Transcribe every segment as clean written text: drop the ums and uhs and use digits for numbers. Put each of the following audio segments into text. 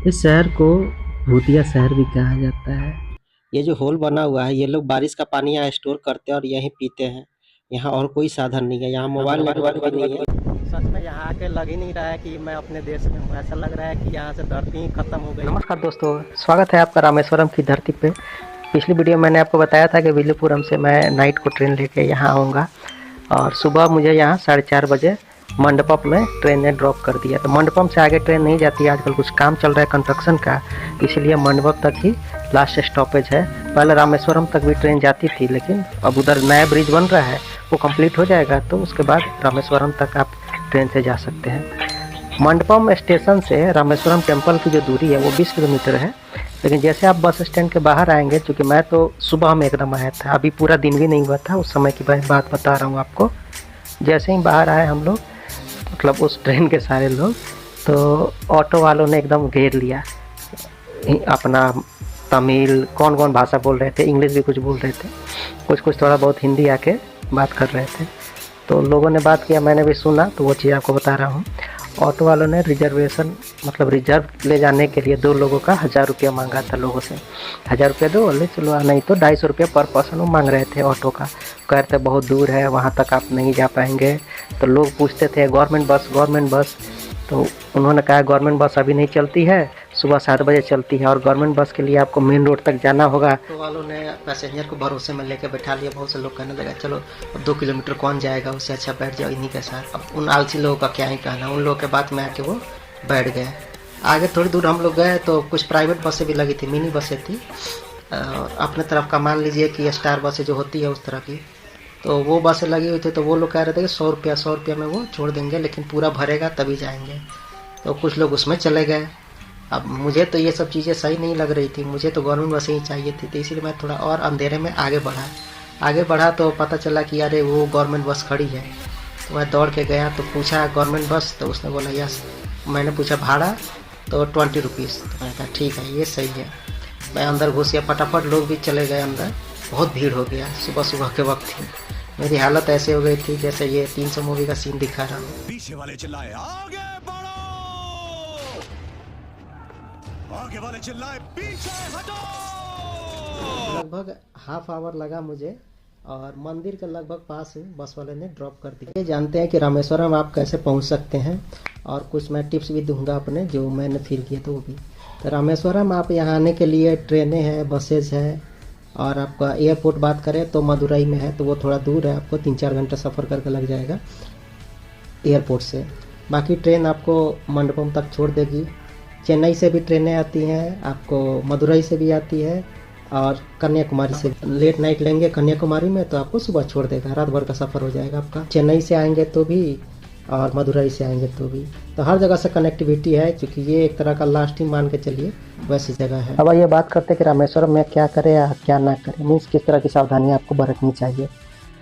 इस शहर को भूतिया शहर भी कहा जाता है। ये जो होल बना हुआ है, ये लोग बारिश का पानी यहाँ स्टोर करते हैं और यहीं पीते हैं। यहाँ और कोई साधन नहीं है, यहाँ मोबाइल नेटवर्क भी नहीं है। सच में यहाँ आके लग ही नहीं रहा है कि मैं अपने देश में हूँ, ऐसा लग रहा है कि यहाँ से धरती ही खत्म हो गई। नमस्कार दोस्तों, स्वागत है आपका रामेश्वरम की धरती पे। पिछली वीडियो मैंने आपको बताया था कि विल्लुपुरम से मैं नाइट को ट्रेन लेके यहाँ आऊँगा और सुबह मुझे यहाँ 4:30 बजे मंडपम में ट्रेन ने ड्रॉप कर दिया। तो मंडपम से आगे ट्रेन नहीं जाती है, आजकल कुछ काम चल रहा है कंस्ट्रक्शन का, इसलिए मंडपम तक ही लास्ट स्टॉपेज है। पहले रामेश्वरम तक भी ट्रेन जाती थी, लेकिन अब उधर नया ब्रिज बन रहा है, वो कंप्लीट हो जाएगा तो उसके बाद रामेश्वरम तक आप ट्रेन से जा सकते हैं। मंडपम स्टेशन से रामेश्वरम टेम्पल की जो दूरी है वो 20 किलोमीटर है। लेकिन जैसे आप बस स्टैंड के बाहर आएंगे, क्योंकि मैं तो सुबह में एकदम आया था, अभी पूरा दिन भी नहीं हुआ था, उस समय की बात बता रहा हूँ आपको। जैसे ही बाहर आए हम लोग, मतलब उस ट्रेन के सारे लोग, तो ऑटो वालों ने एकदम घेर लिया। अपना तमिल कौन कौन भाषा बोल रहे थे, इंग्लिश भी कुछ बोल रहे थे, कुछ कुछ थोड़ा बहुत हिंदी आके बात कर रहे थे। तो लोगों ने बात किया, मैंने भी सुना, तो वो चीज़ आपको बता रहा हूँ। ऑटो वालों ने रिजर्वेशन मतलब रिजर्व ले जाने के लिए 2 लोगों का 1000 रुपया मांगा था लोगों से। 1000 रुपया दो, बोले चलो, नहीं तो 250 रुपया पर पर्सन वो मांग रहे थे ऑटो का। कह रहे थे बहुत दूर है, वहाँ तक आप नहीं जा पाएंगे। तो लोग पूछते थे गवर्नमेंट बस, गवर्नमेंट बस। तो उन्होंने कहा गवर्नमेंट बस अभी नहीं चलती है, सुबह 7 बजे चलती है और गवर्नमेंट बस के लिए आपको मेन रोड तक जाना होगा। तो वालों ने पैसेंजर को भरोसे में लेकर बैठा लिया। बहुत से लोग कहने लगा चलो अब 2 किलोमीटर कौन जाएगा, उससे अच्छा बैठ जाओ इन्हीं के साथ। अब उन आलसी लोगों का क्या ही कहना, उन लोगों के बात में आके वो बैठ गए। आगे थोड़ी दूर हम लोग गए तो कुछ प्राइवेट बसें भी लगी थी, मिनी बसें थी, और अपने तरफ का मान लीजिए कि स्टार बसें जो होती है उस तरह की। तो वो बसें लगी हुई थी, तो वो लोग कह रहे थे कि 100 रुपया में वो छोड़ देंगे, लेकिन पूरा भरेगा तभी जाएंगे। तो कुछ लोग उसमें चले गए। अब मुझे तो ये सब चीज़ें सही नहीं लग रही थी, मुझे तो गवर्नमेंट बसें ही चाहिए थी, तो इसीलिए मैं थोड़ा और अंधेरे में आगे बढ़ा तो पता चला कि अरे वो गवर्नमेंट बस खड़ी है। तो मैं दौड़ के गया, तो पूछा गवर्नमेंट बस, तो उसने बोला यस। मैंने पूछा भाड़ा, तो 20 रुपीज़। तो मैंने कहा ठीक है, ये सही है। मैं अंदर घुस गया फटाफट, लोग भी चले गए अंदर, बहुत भीड़ हो गया। सुबह सुबह के वक्त थी, मेरी हालत ऐसे हो गई थी जैसे ये 300 मूवी का सीन दिखा रहा हूँ। पीछे वाले चिल्लाए आगे बढ़ो, आगे वाले चिल्लाए पीछे हटो। लगभग हाफ आवर लगा मुझे, और मंदिर के लगभग पास ही बस वाले ने ड्रॉप कर दिया। ये जानते हैं कि रामेश्वरम आप कैसे पहुंच सकते हैं, और कुछ मैं टिप्स भी दूंगा अपने जो मैंने फील किए तो वो भी। तो रामेश्वरम आप यहाँ आने के लिए ट्रेनें हैं, बसेज है, और आपका एयरपोर्ट बात करें तो मदुरई में है, तो वो थोड़ा दूर है, आपको 3-4 घंटे सफ़र करके लग जाएगा एयरपोर्ट से। बाकी ट्रेन आपको मंडपम तक छोड़ देगी। चेन्नई से भी ट्रेनें आती हैं, आपको मदुरई से भी आती है, और कन्याकुमारी से। लेट नाइट लेंगे कन्याकुमारी में तो आपको सुबह छोड़ देगा, रात भर का सफ़र हो जाएगा आपका। चेन्नई से आएंगे तो भी और मदुरई से आएंगे तो भी, तो हर जगह से कनेक्टिविटी है, क्योंकि ये एक तरह का लास्ट ही मान के चलिए वैसी जगह है। अब ये बात करते हैं कि रामेश्वरम में क्या करें या क्या ना करें, मीन्स किस तरह की सावधानियाँ आपको बरतनी चाहिए।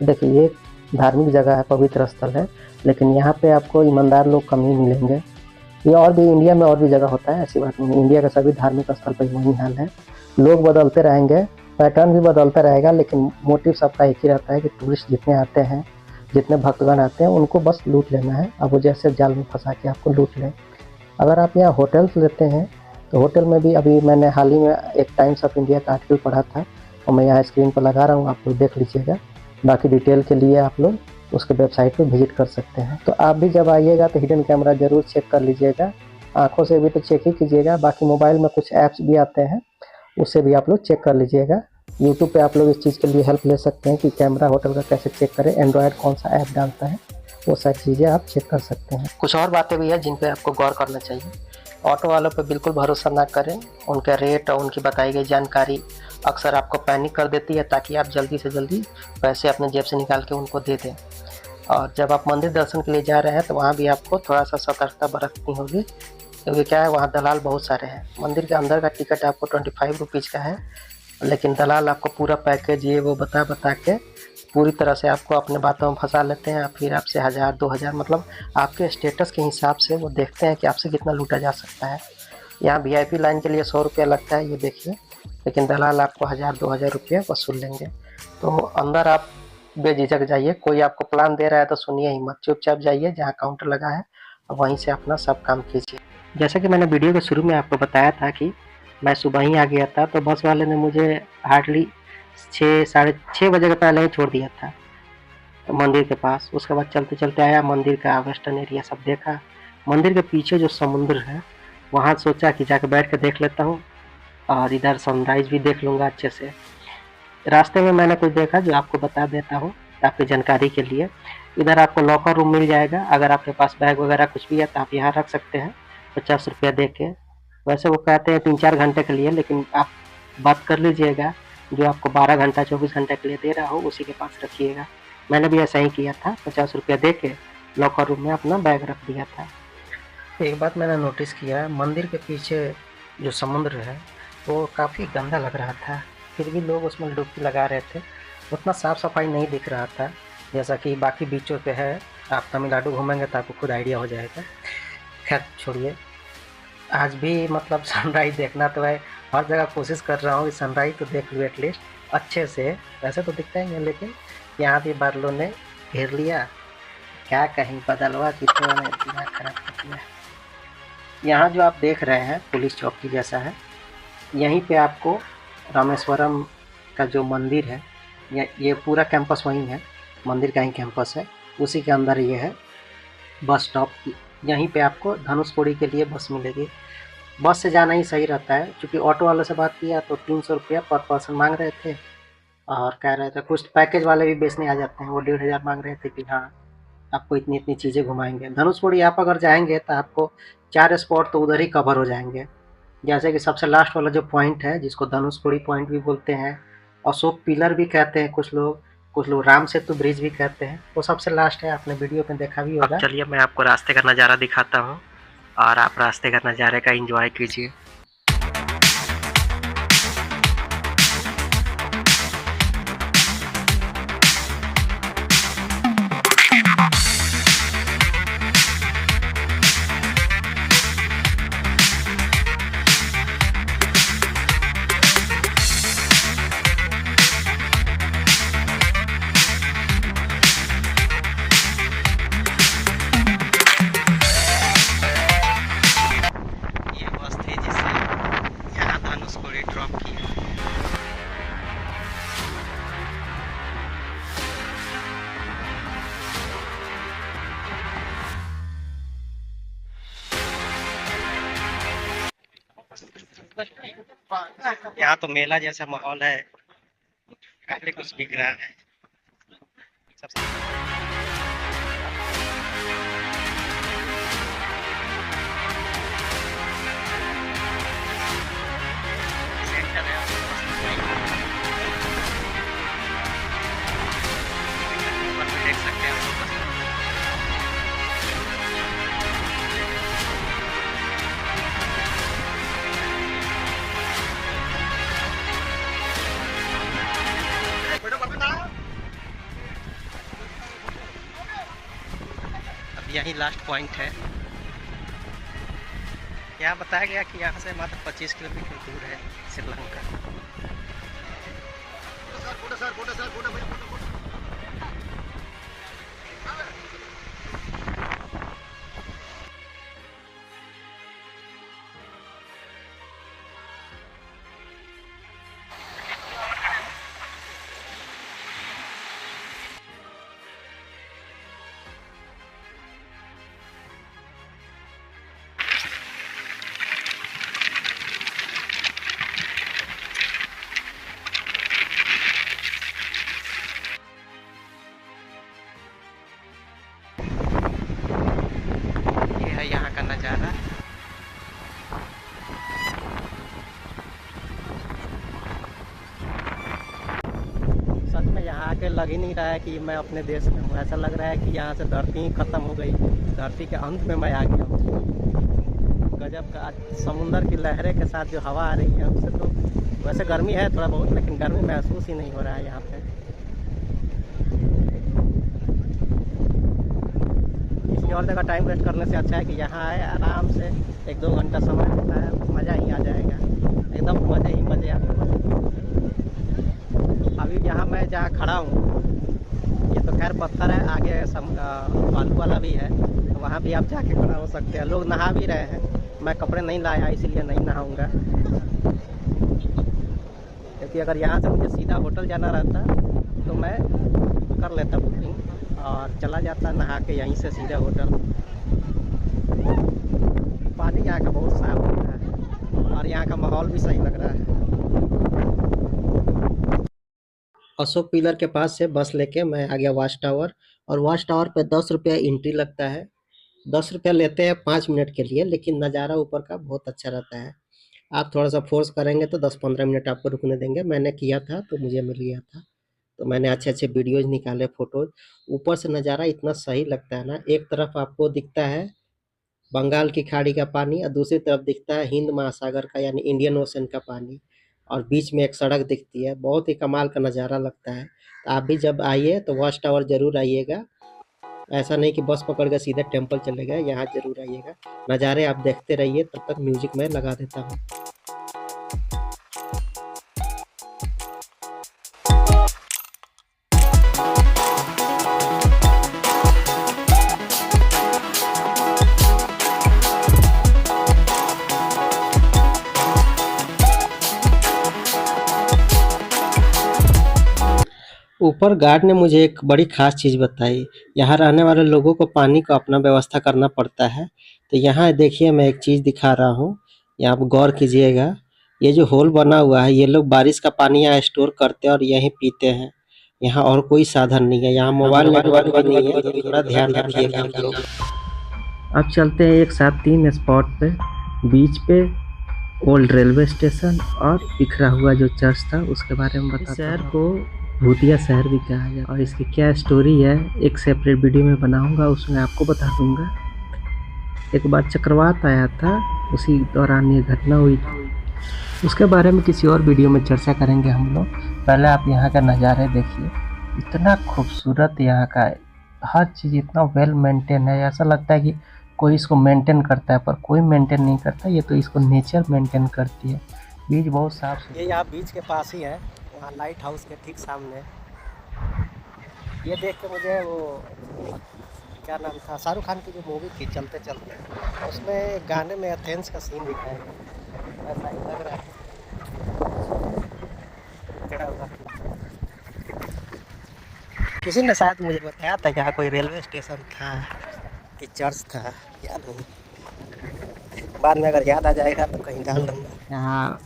देखिए, ये धार्मिक जगह है, पवित्र स्थल है, लेकिन यहाँ पे आपको ईमानदार लोग कम ही मिलेंगे। ये और भी इंडिया में और भी जगह होता है, ऐसी बात नहीं। इंडिया का सभी धार्मिक स्थल पर वही हाल है। लोग बदलते रहेंगे, पैटर्न भी बदलता रहेगा, लेकिन मोटिव सबका एक ही रहता है कि टूरिस्ट जितने आते हैं, जितने भक्तगण आते हैं, उनको बस लूट लेना है। अब वो जैसे जाल में फंसा के आपको लूट लें। अगर आप यहाँ होटल्स लेते हैं तो होटल में भी अभी मैंने हाल ही में एक टाइम्स ऑफ इंडिया का आर्टिकल पढ़ा था, और मैं यहाँ स्क्रीन पर लगा रहा हूँ, आप लोग देख लीजिएगा। बाकी डिटेल के लिए आप लोग उसके वेबसाइट पर विजिट कर सकते हैं। तो आप भी जब आइएगा तो हिडन कैमरा ज़रूर चेक कर लीजिएगा, आँखों से भी तो चेक ही कीजिएगा, बाकी मोबाइल में कुछ ऐप्स भी आते हैं, उससे भी आप लोग चेक कर लीजिएगा। यूट्यूब पे आप लोग इस चीज़ के लिए हेल्प ले सकते हैं कि कैमरा होटल का कैसे चेक करें, एंड्रॉयड कौन सा ऐप डालता है, वो सारी चीज़ें आप चेक कर सकते हैं। कुछ और बातें भी है जिन पे आपको गौर करना चाहिए। ऑटो वालों पे बिल्कुल भरोसा ना करें, उनके रेट और उनकी बताई गई जानकारी अक्सर आपको पैनिक कर देती है, ताकि आप जल्दी से जल्दी पैसे अपने जेब से निकाल के उनको दे दें। और जब आप मंदिर दर्शन के लिए जा रहे हैं तो वहाँ भी आपको थोड़ा सा सतर्कता बरतनी होगी, क्योंकि क्या है, वहाँ दलाल बहुत सारे हैं। मंदिर के अंदर का टिकट आपको 25 रुपीज़ का है, लेकिन दलाल आपको पूरा पैकेज ये वो बता के पूरी तरह से आपको अपने बातों में फंसा लेते हैं। फिर आपसे 1000-2000 मतलब आपके स्टेटस के हिसाब से वो देखते हैं कि आपसे कितना लूटा जा सकता है। यहाँ वीआईपी लाइन के लिए 100 रुपया लगता है, ये देखिए, लेकिन दलाल आपको 1000-2000 रुपया वसूल लेंगे। तो अंदर आप बेझिझक जाइए, कोई आपको प्लान दे रहा है तो सुनिए ही मत, चुपचाप जाइए जहाँ काउंटर लगा है, वहीं से अपना सब काम कीजिए। जैसा कि मैंने वीडियो के शुरू में आपको बताया था कि मैं सुबह ही आ गया था, तो बस वाले ने मुझे हार्डली 6 साढ़े 6 बजे के पहले ही छोड़ दिया था मंदिर के पास। उसके बाद चलते चलते आया, मंदिर का वेस्टर्न एरिया सब देखा। मंदिर के पीछे जो समुद्र है वहाँ सोचा कि जाकर बैठ के देख लेता हूँ और इधर सनराइज भी देख लूँगा अच्छे से। रास्ते में मैंने कुछ देखा जो आपको बता देता हूँ आपकी जानकारी के लिए। इधर आपको लॉकर रूम मिल जाएगा, अगर आपके पास बैग वगैरह कुछ भी है तो आप यहाँ रख सकते हैं 50 रुपया दे के। वैसे वो कहते हैं 3-4 घंटे के लिए, लेकिन आप बात कर लीजिएगा, जो आपको 12 घंटा 24 घंटे के लिए दे रहा हो उसी के पास रखिएगा। मैंने भी ऐसा ही किया था, 50 रुपया दे के लॉकर रूम में अपना बैग रख दिया था। एक बात मैंने नोटिस किया, मंदिर के पीछे जो समुद्र है वो काफ़ी गंदा लग रहा था, फिर भी लोग उसमें डुबकी लगा रहे थे। उतना साफ़ सफाई नहीं दिख रहा था जैसा कि बाकी बीचों पे है। आप तमिलनाडु घूमेंगे तो आपको खुद आइडिया हो जाएगा। खैर छोड़िए, आज भी मतलब सनराइज़ देखना तो है, हर जगह कोशिश कर रहा हूँ कि सनराइज़ तो देख लूँ एटलीस्ट अच्छे से। वैसे तो दिखता ही नहीं, लेकिन यहाँ भी बादलों ने घेर लिया। क्या कहीं बदलवा की तो दिमाग खराब कर दिया। यहाँ जो आप देख रहे हैं पुलिस चौकी जैसा है, यहीं पे आपको रामेश्वरम का जो मंदिर है, ये पूरा कैंपस वहीं है, मंदिर का ही कैंपस है, उसी के अंदर ये है बस स्टॉप। यहीं पे आपको धनुषकोडी के लिए बस मिलेगी। बस से जाना ही सही रहता है, क्योंकि ऑटो वाले से बात किया तो 300 रुपया पर पर्सन मांग रहे थे, और कह रहे थे कुछ पैकेज वाले भी बेचने आ जाते हैं, वो 1500 मांग रहे थे कि हाँ आपको इतनी इतनी चीज़ें घुमाएंगे। धनुषकोडी आप अगर जाएंगे तो आपको 4 स्पॉट तो उधर ही कवर हो जाएंगे। जैसे कि सबसे लास्ट वाला जो पॉइंट है, जिसको धनुषकोडी पॉइंट भी बोलते हैं, अशोक पिलर भी कहते हैं कुछ लोग राम सेतु ब्रिज भी कहते हैं, वो सबसे लास्ट है। आपने वीडियो में देखा भी होगा। चलिए मैं आपको रास्ते का नज़ारा दिखाता हूँ और आप रास्ते का नज़ारे का एंजॉय कीजिए। यहाँ तो मेला जैसा माहौल है, काफी कुछ बिक रहा है। देख सकते हैं आप लोग। यही लास्ट पॉइंट है। यहाँ बताया गया कि यहाँ से मात्र 25 किलोमीटर दूर है श्रीलंका। यहाँ का नज़ारा। सच में यहाँ आके लग ही नहीं रहा है कि मैं अपने देश में हूँ। ऐसा लग रहा है कि यहाँ से धरती ही ख़त्म हो गई, धरती के अंत में मैं आ गया हूँ। गजब का समुंदर की लहरें के साथ जो हवा आ रही है उससे तो वैसे गर्मी है थोड़ा बहुत, लेकिन गर्मी महसूस ही नहीं हो रहा है यहाँ पे। और जगह टाइम वेस्ट करने से अच्छा है कि यहाँ आए, आराम से 1-2 घंटा समय होता है, मज़ा ही आ जाएगा, एकदम मज़े ही मज़े आते हैं। अभी यहाँ मैं जहाँ खड़ा हूँ, ये तो खैर पत्थर है, आगे बालू वाला भी है, तो वहाँ भी आप जाके खड़ा हो सकते हैं। लोग नहा भी रहे हैं, मैं कपड़े नहीं लाया इसलिए नहीं नहाऊंगा, क्योंकि अगर यहाँ से मुझे सीधा होटल जाना रहता तो मैं कर लेता बुकिंग और चला जाता नहा के यहीं से सीधा होटल। पानी यहाँ का बहुत साफ होता है और यहाँ का माहौल भी सही लग रहा है। अशोक पिलर के पास से बस लेके मैं आ गया वॉच टावर, और वॉच टावर पे 10 रुपया एंट्री लगता है। 10 रुपया लेते हैं 5 मिनट के लिए, लेकिन नज़ारा ऊपर का बहुत अच्छा रहता है। आप थोड़ा सा फोर्स करेंगे तो 10-15 मिनट आपको रुकने देंगे। मैंने किया था तो मुझे मिल गया था, तो मैंने अच्छे वीडियोज़ निकाले, फ़ोटोज़। ऊपर से नज़ारा इतना सही लगता है ना, एक तरफ आपको दिखता है बंगाल की खाड़ी का पानी और दूसरी तरफ दिखता है हिंद महासागर का यानी इंडियन ओशन का पानी, और बीच में एक सड़क दिखती है। बहुत ही कमाल का नज़ारा लगता है। तो आप भी जब आइए तो वॉच टावर ज़रूर आइएगा। ऐसा नहीं कि बस पकड़ के सीधे टेम्पल चले गए, यहाँ ज़रूर आइएगा। नज़ारे आप देखते रहिए, तब तक म्यूज़िक मैं लगा देता हूँ। ऊपर गार्ड ने मुझे एक बड़ी ख़ास चीज़ बताई। यहाँ रहने वाले लोगों को पानी का अपना व्यवस्था करना पड़ता है। तो यहाँ देखिए मैं एक चीज़ दिखा रहा हूँ, यहाँ आप गौर कीजिएगा। ये जो होल बना हुआ है, ये लोग बारिश का पानी यहाँ स्टोर करते हैं और यहीं पीते हैं। यहाँ और कोई साधन नहीं है, यहाँ मोबाइल नेटवर्क भी नहीं है, तो थोड़ा ध्यान रखिएगा आप लोग। अब चलते हैं एक साथ 3 स्पॉट पे, बीच पे, ओल्ड रेलवे स्टेशन और बिखरा हुआ जो चर्च था उसके बारे में बताते हैं। शहर को भूतिया शहर भी कहा जाता है और इसकी क्या स्टोरी है एक सेपरेट वीडियो में बनाऊंगा, उसमें आपको बता दूंगा। एक बार चक्रवात आया था, उसी दौरान ये घटना हुई थी, उसके बारे में किसी और वीडियो में चर्चा करेंगे हम लोग। पहले आप यहाँ का नज़ारे देखिए, इतना खूबसूरत यहाँ का हर चीज़, इतना वेल मेंटेन है। ऐसा लगता है कि कोई इसको मेंटेन करता है, पर कोई मेंटेन नहीं करता, ये तो इसको नेचर मेंटेन करती है। बीच बहुत साफ सुथरा, ये यहाँ बीच के पास ही है, वहाँ लाइट हाउस के ठीक सामने। ये देख के मुझे वो क्या नाम था, शाहरुख खान की जो मूवी थी चलते चलते, उसमें गाने में एथेंस का सीन दिखाया गया, ऐसा ही लग रहा है। क्या होगा, किसी ने शायद मुझे बताया था यहाँ कोई रेलवे स्टेशन था कि चर्च था, याद नहीं, बाद में अगर याद आ जाएगा तो कहीं डाल दूँगा। यहाँ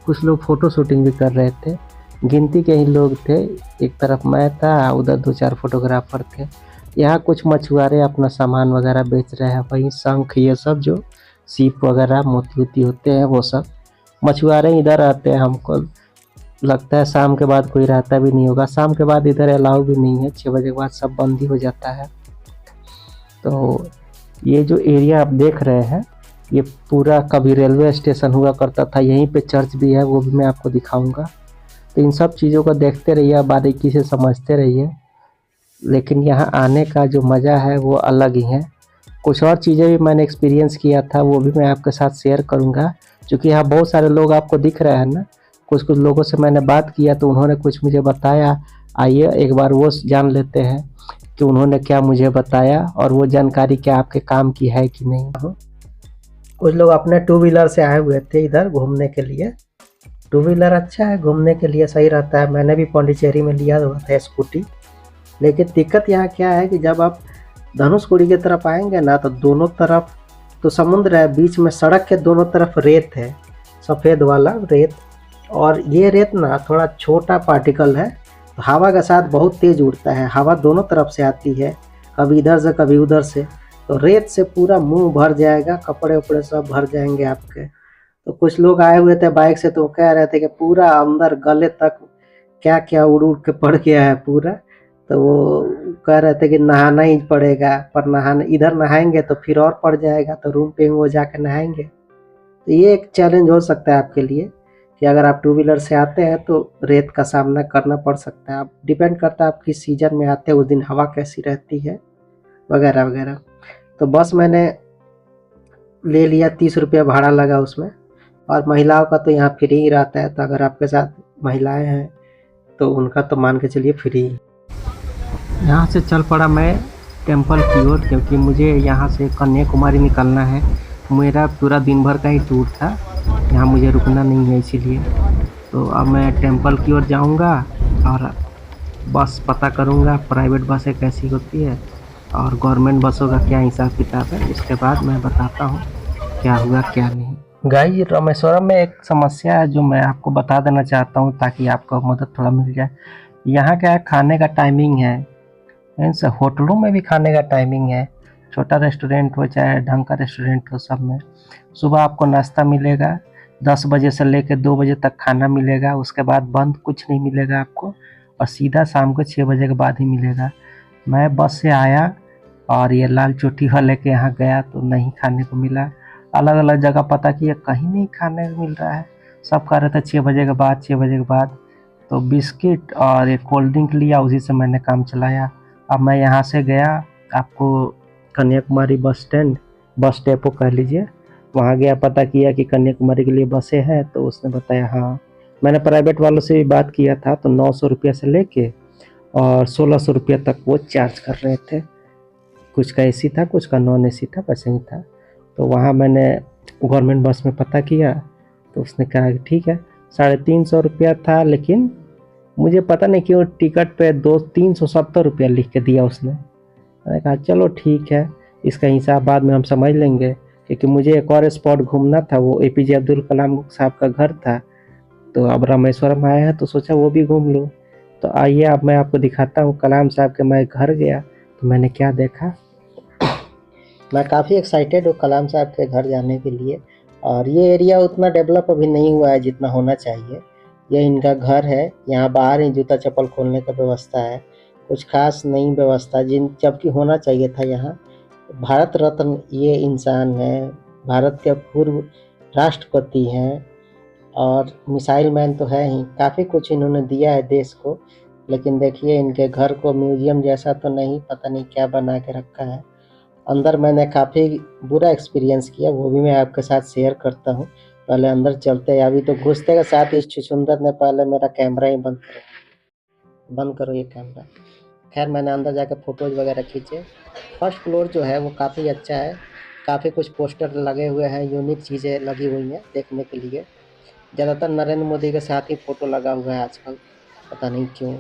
कुछ लोग फ़ोटो शूटिंग भी कर रहे थे, गिनती के ही लोग थे। एक तरफ मैं था, उधर 2-4 फोटोग्राफर थे। यहाँ कुछ मछुआरे अपना सामान वगैरह बेच रहे हैं, वहीं शंख ये सब जो सीप वगैरह मोती वोती होते हैं वो सब मछुआरे इधर आते हैं। हमको लगता है शाम के बाद कोई रहता भी नहीं होगा, शाम के बाद इधर अलाउ भी नहीं है, 6 बजे के बाद सब बंद ही हो जाता है। तो ये जो एरिया आप देख रहे हैं, ये पूरा कभी रेलवे स्टेशन हुआ करता था, यहीं पे चर्च भी है, वो भी मैं आपको दिखाऊंगा। तो इन सब चीज़ों को देखते रहिए, बारीकी से समझते रहिए, लेकिन यहाँ आने का जो मज़ा है वो अलग ही है। कुछ और चीज़ें भी मैंने एक्सपीरियंस किया था, वो भी मैं आपके साथ शेयर करूँगा। क्योंकि यहाँ बहुत सारे लोग आपको दिख रहे हैं ना, कुछ लोगों से मैंने बात किया तो उन्होंने कुछ मुझे बताया। आइए एक बार वो जान लेते हैं कि उन्होंने क्या मुझे बताया और वो जानकारी क्या आपके काम की है कि नहीं। कुछ लोग अपने 2 व्हीलर से आए हुए थे इधर घूमने के लिए। 2 व्हीलर अच्छा है, घूमने के लिए सही रहता है। मैंने भी पौंडीचेरी में लिया हुआ था स्कूटी। लेकिन दिक्कत यहाँ क्या है कि जब आप धनुषकोडी की तरफ आएंगे ना, तो दोनों तरफ तो समुद्र है, बीच में सड़क के दोनों तरफ रेत है, सफ़ेद वाला रेत। और ये रेत ना थोड़ा छोटा पार्टिकल है, तो हवा का साथ बहुत तेज़ उड़ता है, हवा दोनों तरफ से आती है, कभी इधर से कभी उधर से। तो रेत से पूरा मुंह भर जाएगा, कपड़े उपड़े सब भर जाएंगे आपके। तो कुछ लोग आए हुए थे बाइक से, तो कह रहे थे कि पूरा अंदर गले तक क्या क्या उड़ उड़ के पड़ गया है पूरा। तो वो कह रहे थे कि नहाना ही पड़ेगा, पर नहाना इधर नहाएंगे तो फिर और पड़ जाएगा, तो रूम पे वो जाके नहाएंगे। तो ये एक चैलेंज हो सकता है आपके लिए कि अगर आप 2 व्हीलर से आते हैं तो रेत का सामना करना पड़ सकता है। आप डिपेंड करता है आप किस सीजन में आते हैं, उस दिन हवा कैसी रहती है वगैरह वगैरह। तो बस मैंने ले लिया, 30 रुपया भाड़ा लगा उसमें, और महिलाओं का तो यहाँ फ्री ही रहता है। तो अगर आपके साथ महिलाएं हैं तो उनका तो मान के चलिए फ्री। यहाँ से चल पड़ा मैं टेंपल की ओर, क्योंकि मुझे यहाँ से कन्याकुमारी निकलना है। मेरा पूरा दिन भर का ही टूर था, यहाँ मुझे रुकना नहीं है इसीलिए। तो अब मैं टेम्पल की ओर जाऊँगा और बस पता करूँगा प्राइवेट बसें कैसी होती है और गवर्नमेंट बसों का क्या हिसाब किताब है, उसके बाद मैं बताता हूँ क्या हुआ क्या नहीं। गाइस, रामेश्वरम में एक समस्या है जो मैं आपको बता देना चाहता हूँ ताकि आपको मदद थोड़ा मिल जाए। यहाँ क्या है, खाने का टाइमिंग है, मीन्स होटलों में भी खाने का टाइमिंग है, छोटा रेस्टोरेंट हो चाहे ढंग का रेस्टोरेंट हो, सब में सुबह आपको नाश्ता मिलेगा, 10 बजे से लेकर 2 बजे तक खाना मिलेगा, उसके बाद बंद कुछ नहीं मिलेगा आपको और सीधा शाम को 6 बजे के बाद ही मिलेगा। मैं बस से आया और ये लाल चोटी वाले के यहाँ गया तो नहीं खाने को मिला, अलग अलग जगह पता किया, कहीं नहीं खाने को मिल रहा है, सब कह रहे थे 6 बजे के बाद 6 बजे के बाद। तो बिस्किट और एक कोल्ड ड्रिंक लिया, उसी से मैंने काम चलाया। अब मैं यहाँ से गया आपको Kanyakumari bus stand, bus depot कह लीजिए, वहाँ गया, पता किया कि कन्याकुमारी के लिए बसें हैं, तो उसने बताया हाँ। मैंने प्राइवेट वालों से भी बात किया था तो 900 रुपये से लेके और 1600 रुपये तक वो चार्ज कर रहे थे, कुछ का एसी था कुछ का नॉन एसी था, वैसे ही था। तो वहाँ मैंने गवर्नमेंट बस में पता किया तो उसने कहा कि ठीक है, 350 रुपया था, लेकिन मुझे पता नहीं क्यों टिकट पे 370 रुपया लिख के दिया उसने। मैंने कहा चलो ठीक है, इसका हिसाब बाद में हम समझ लेंगे, क्योंकि मुझे एक और स्पॉट घूमना था, वो एपीजे अब्दुल कलाम साहब का घर था। तो अब रामेश्वरम आया है तो सोचा वो भी घूम लूँ। तो आइए अब मैं आपको दिखाता हूँ कलाम साहब के। मैं घर गया तो मैंने क्या देखा। मैं काफ़ी एक्साइटेड हूँ कलाम साहब के घर जाने के लिए, और ये एरिया उतना डेवलप अभी नहीं हुआ है जितना होना चाहिए। ये इनका घर है, यहाँ बाहर ही जूता चप्पल खोलने का व्यवस्था है, कुछ खास नहीं व्यवस्था जबकि होना चाहिए था यहाँ। भारत रत्न ये इंसान है, भारत के पूर्व राष्ट्रपति हैं और मिसाइल मैन तो है ही, काफ़ी कुछ इन्होंने दिया है देश को। लेकिन देखिए इनके घर को म्यूजियम जैसा तो नहीं, पता नहीं क्या बना के रखा है। अंदर मैंने काफ़ी बुरा एक्सपीरियंस किया, वो भी मैं आपके साथ शेयर करता हूँ। पहले अंदर चलते हैं, अभी तो घुसते के साथ इस छुछुंदर ने पहले मेरा कैमरा ही बंद करो ये कैमरा। खैर मैंने अंदर जाकर फ़ोटोज़ वगैरह खींचे। फर्स्ट फ्लोर जो है वो काफ़ी अच्छा है, काफ़ी कुछ पोस्टर लगे हुए हैं, यूनिक चीज़ें लगी हुई हैं देखने के लिए। ज़्यादातर नरेंद्र मोदी के साथ ही फ़ोटो लगा हुआ है आजकल, पता नहीं क्यों,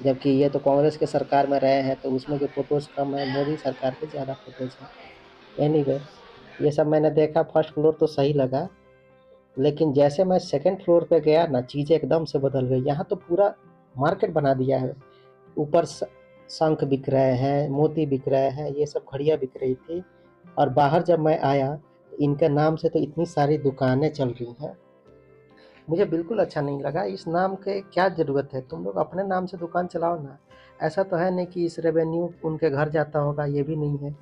जबकि ये तो कांग्रेस के सरकार में रहे हैं तो उसमें के फ़ोटोज़ कम है, मोदी सरकार के ज़्यादा फ़ोटोज़ हैं। एनीवे ये सब मैंने देखा, फर्स्ट फ्लोर तो सही लगा, लेकिन जैसे मैं सेकंड फ्लोर पे गया ना, चीज़ें एकदम से बदल गई। यहाँ तो पूरा मार्केट बना दिया है, ऊपर शंख बिक रहे हैं, मोती बिक रहे हैं, ये सब घड़ियाँ बिक रही थी। और बाहर जब मैं आया इनके नाम से तो इतनी सारी दुकानें चल रही हैं, मुझे बिल्कुल अच्छा नहीं लगा। इस नाम के क्या ज़रूरत है, तुम लोग अपने नाम से दुकान चलाओ ना। ऐसा तो है नहीं कि इस रेवेन्यू उनके घर जाता होगा, ये भी नहीं है,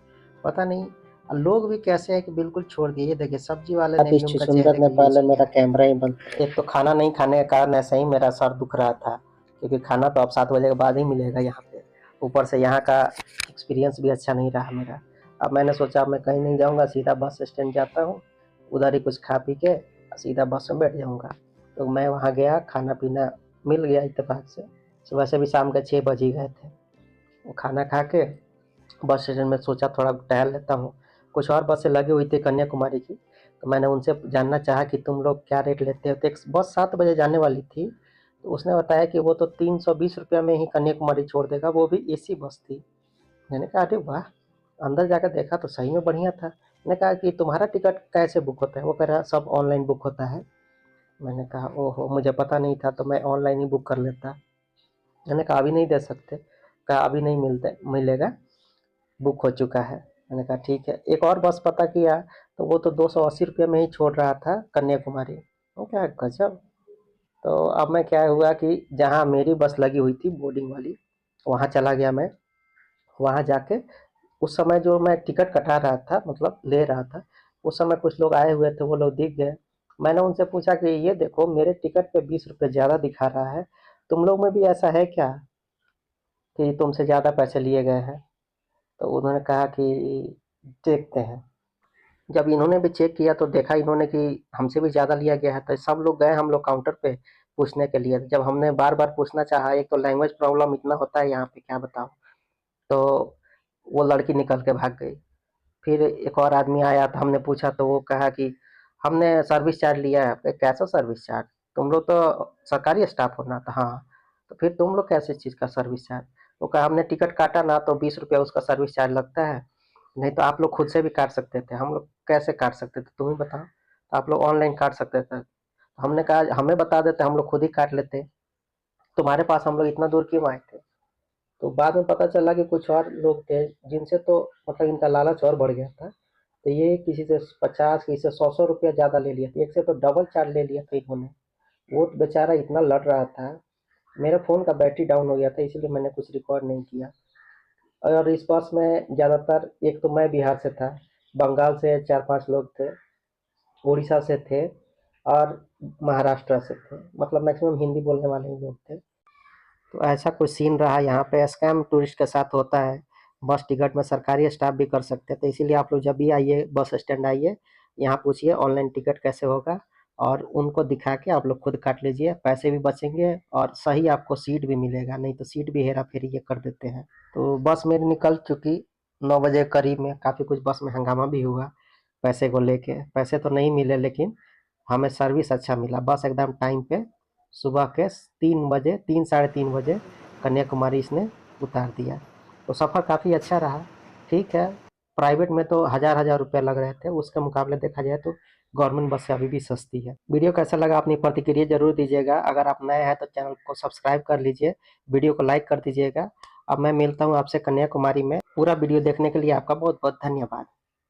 पता नहीं। लोग भी कैसे हैं कि बिल्कुल छोड़ दिए। ये देखिए सब्जी वाले ने भी उनका चेहरे ने पहले मेरा कैमरा ही बंद। एक तो खाना नहीं खाने के कारण ऐसे ही मेरा सर दुख रहा था, क्योंकि खाना तो अब 7 बजे के बाद ही मिलेगा यहाँ पे। ऊपर से यहाँ का एक्सपीरियंस भी अच्छा नहीं रहा मेरा। अब मैंने सोचा मैं कहीं नहीं जाऊँगा, सीधा बस स्टैंड जाता हूँ, उधर ही कुछ खा पी के सीधा बस में बैठ जाऊँगा। तो मैं वहाँ गया, खाना पीना मिल गया इत्तेफाक से। सुबह से भी शाम के 6 बज ही गए थे। वो खाना खा के बस स्टेशन में सोचा थोड़ा टहल लेता हूँ। कुछ और बसें लगी हुई थी कन्याकुमारी की, तो मैंने उनसे जानना चाहा कि तुम लोग क्या रेट लेते हो। तो एक बस 7 बजे जाने वाली थी, तो उसने बताया कि वो तो 320 रुपया में ही कन्याकुमारी छोड़ देगा, वो भी एसी बस थी। मैंने कहा अरे वाह, अंदर जाकर देखा तो सही में बढ़िया था। मैंने कहा कि तुम्हारा टिकट कैसे बुक होता है? वो कह रहा सब ऑनलाइन बुक होता है। मैंने कहा ओहो, मुझे पता नहीं था, तो मैं ऑनलाइन ही बुक कर लेता। मैंने कहा अभी नहीं दे सकते? कहा अभी नहीं मिलेगा, बुक हो चुका है। मैंने कहा ठीक है। एक और बस पता किया तो वो तो 280 रुपये में ही छोड़ रहा था कन्याकुमारी। वो क्या गजब। तो अब मैं क्या हुआ कि जहाँ मेरी बस लगी हुई थी बोर्डिंग वाली, वहाँ चला गया मैं। वहाँ जाके उस समय जो मैं टिकट कटा रहा था, मतलब ले रहा था, उस समय कुछ लोग आए हुए थे, वो लोग दिख गए। मैंने उनसे पूछा कि ये देखो मेरे टिकट पे 20 रुपये ज़्यादा दिखा रहा है, तुम लोग में भी ऐसा है क्या कि तुमसे ज़्यादा पैसे लिए गए हैं? तो उन्होंने कहा कि देखते हैं। जब इन्होंने भी चेक किया तो देखा इन्होंने कि हमसे भी ज़्यादा लिया गया है, तो सब लोग गए हम लोग काउंटर पे पूछने के लिए। जब हमने बार बार पूछना चाहा, एक तो लैंग्वेज प्रॉब्लम इतना होता है यहाँ पे क्या बताऊँ, तो वो लड़की निकल के भाग गई। फिर एक और आदमी आया तो हमने पूछा तो वो कहा कि हमने सर्विस चार्ज लिया है। आपका कैसा सर्विस चार्ज? तुम लोग तो सरकारी स्टाफ हो ना? तो हाँ। तो फिर तुम लोग कैसे चीज़ का सर्विस चार्ज? वो कहा हमने टिकट काटा ना तो 20 रुपया उसका सर्विस चार्ज लगता है, नहीं तो आप लोग खुद से भी काट सकते थे। हम लोग कैसे काट सकते थे तुम ही बताओ? तो आप लोग ऑनलाइन काट सकते थे। हमने कहा हमें बता देते, हम लोग खुद ही काट लेते, तुम्हारे पास हम लोग इतना दूर क्यों आए थे? तो बाद में पता चला कि कुछ और लोग थे जिनसे तो मतलब इनका लालच और बढ़ गया था। तो ये किसी से 50, किसी से 100 रुपया ज़्यादा ले लिया था, एक से तो डबल चार्ज ले लिया था इन्होंने। वो बेचारा इतना लड़ रहा था, मेरे फ़ोन का बैटरी डाउन हो गया था इसलिए मैंने कुछ रिकॉर्ड नहीं किया। और इस बस में ज़्यादातर, एक तो मैं बिहार से था, बंगाल से 4-5 लोग थे, उड़ीसा से थे और महाराष्ट्र से थे, मतलब मैक्सिमम हिंदी बोलने वाले ही लोग थे। तो ऐसा कुछ सीन रहा यहाँ पे। स्कैम टूरिस्ट के साथ होता है। बस टिकट में सरकारी स्टाफ भी कर सकते हैं, तो इसीलिए आप लोग जब भी आइए बस स्टैंड आइए, यहाँ पूछिए ऑनलाइन टिकट कैसे होगा और उनको दिखा के आप लोग खुद काट लीजिए, पैसे भी बचेंगे और सही आपको सीट भी मिलेगा, नहीं तो सीट भी हेरा फेरी ये कर देते हैं। तो बस मेरी निकल चुकी 9 बजे करीब में, काफ़ी कुछ बस में हंगामा भी हुआ पैसे को लेके। पैसे तो नहीं मिले लेकिन हमें सर्विस अच्छा मिला। बस एकदम टाइम पे सुबह के 3 बजे, 3 साढ़े 3 बजे कन्याकुमारी इसने उतार दिया। तो सफ़र काफ़ी अच्छा रहा। ठीक है, प्राइवेट में तो हज़ार रुपये लग रहे थे, उसके मुकाबले देखा जाए तो गवर्नमेंट बस से अभी भी सस्ती है। वीडियो कैसा लगा अपनी प्रतिक्रिया ज़रूर दीजिएगा। अगर आप नए हैं तो चैनल को सब्सक्राइब कर लीजिए, वीडियो को लाइक कर दीजिएगा। अब मैं मिलता हूँ आपसे कन्याकुमारी में। पूरा वीडियो देखने के लिए आपका बहुत बहुत धन्यवाद।